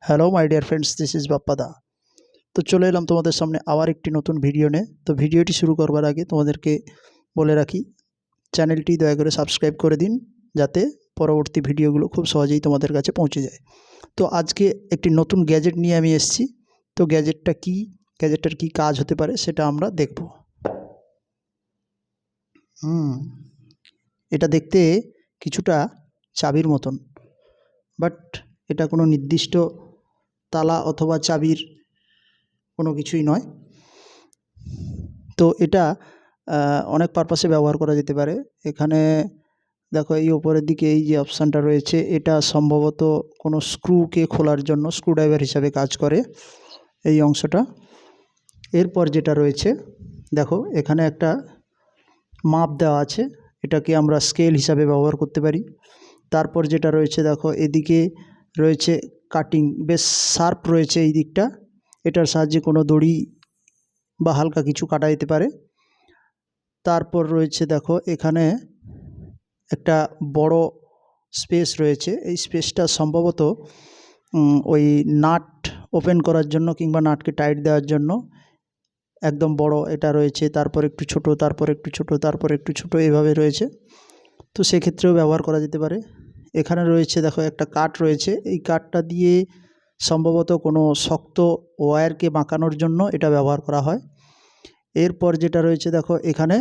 Hello my dear friends, this is Bappada. তো চলে এলাম তোমাদের সামনে আবার একটি নতুন ভিডিও নিয়ে। তো ভিডিওটি শুরু করবার আগে তোমাদেরকে বলে রাখি, চ্যানেলটি দয়া করে সাবস্ক্রাইব করে দিন, যাতে পরবর্তী ভিডিওগুলো খুব সহজেই তোমাদের কাছে পৌঁছে যায়। তো আজকে একটি নতুন গ্যাজেট নিয়ে আমি এসেছি। তো গ্যাজেটটা কী, গ্যাজেটটার কী কাজ হতে পারে সেটা আমরা দেখব। এটা দেখতে কিছুটা চাবির মতন, বাট এটা কোনো নির্দিষ্ট তালা অথবা চাবির কোনো কিছুই নয়। তো এটা অনেক পারপাসে ব্যবহার করা যেতে পারে। এখানে দেখো, এই ওপরের দিকে এই যে অপশানটা রয়েছে, এটা সম্ভবত কোনো স্ক্রুকে খোলার জন্য স্ক্রুড্রাইভার হিসাবে কাজ করে এই অংশটা। এরপর যেটা রয়েছে দেখো, এখানে একটা মাপ দেওয়া আছে, এটাকে আমরা স্কেল হিসাবে ব্যবহার করতে পারি। তারপর যেটা রয়েছে দেখো, এদিকে রয়েছে কাটিং, বেশ শার্প রয়েছে এই দিকটা, এটার সাহায্যে কোনো দড়ি বা হালকা কিছু কাটা যেতে পারে। তারপর রয়েছে দেখো, এখানে একটা বড় স্পেস রয়েছে, এই স্পেসটা সম্ভবত ওই নাট ওপেন করার জন্য কিংবা নাটকে টাইট দেওয়ার জন্য একদম বড় এটা রয়েছে। তারপর একটু ছোট, তারপর একটু ছোট, তারপর একটু ছোট, এভাবে রয়েছে। তো সেক্ষেত্রেও ব্যবহার করা যেতে পারে। এখানে রয়েছে দেখো একটা কাঠ রয়েছে, এই কাঠটা দিয়ে সম্ভবত কোনো শক্ত ওয়্যারকে বাঁকানোর জন্য এটা ব্যবহার করা হয়। এরপর যেটা রয়েছে দেখো, এখানে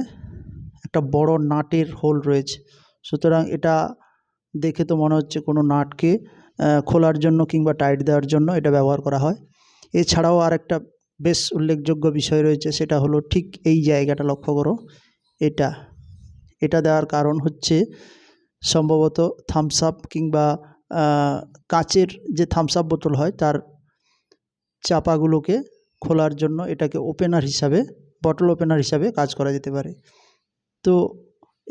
একটা বড় নাটের হোল রয়েছে, সুতরাং এটা দেখে তো মনে হচ্ছে কোনো নাটকে খোলার জন্য কিংবা টাইট দেওয়ার জন্য এটা ব্যবহার করা হয়। এছাড়াও আর একটা বেশ উল্লেখযোগ্য বিষয় রয়েছে, সেটা হলো ঠিক এই জায়গাটা লক্ষ্য করো, এটা দেওয়ার কারণ হচ্ছে সম্ভবত থামস আপ কিংবা কাচের যে থামস আপ বোতল হয় তার চাপাগুলোকে খোলার জন্য এটাকে ওপেনার হিসাবে, বটল ওপেনার হিসাবে কাজ করা যেতে পারে। তো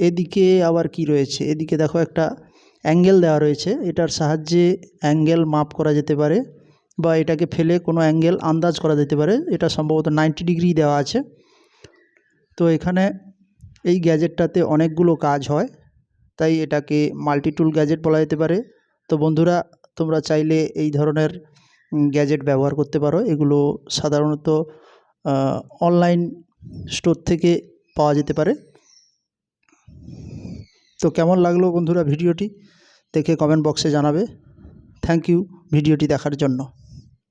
এদিকে আবার কি রয়েছে, এদিকে দেখো একটা অ্যাঙ্গেল দেওয়া রয়েছে, এটার সাহায্যে অ্যাঙ্গেল মাপ করা যেতে পারে বা এটাকে ফেলে কোনো অ্যাঙ্গেল আন্দাজ করা যেতে পারে। এটা সম্ভবত 90 ডিগ্রি দেওয়া আছে। তো এখানে এই গ্যাজেটটাতে অনেকগুলো কাজ হয়, তাই এটাকে মাল্টিটুল গ্যাজেট বলা যেতে পারে। তো বন্ধুরা, তোমরা চাইলে এই ধরনের গ্যাজেট ব্যবহার করতে পারো। এগুলো সাধারণত অনলাইন স্টোর থেকে পাওয়া যেতে পারে। তো কেমন লাগলো বন্ধুরা ভিডিওটি, দেখে কমেন্ট বক্সে জানাবে। থ্যাংক ইউ ভিডিওটি দেখার জন্য।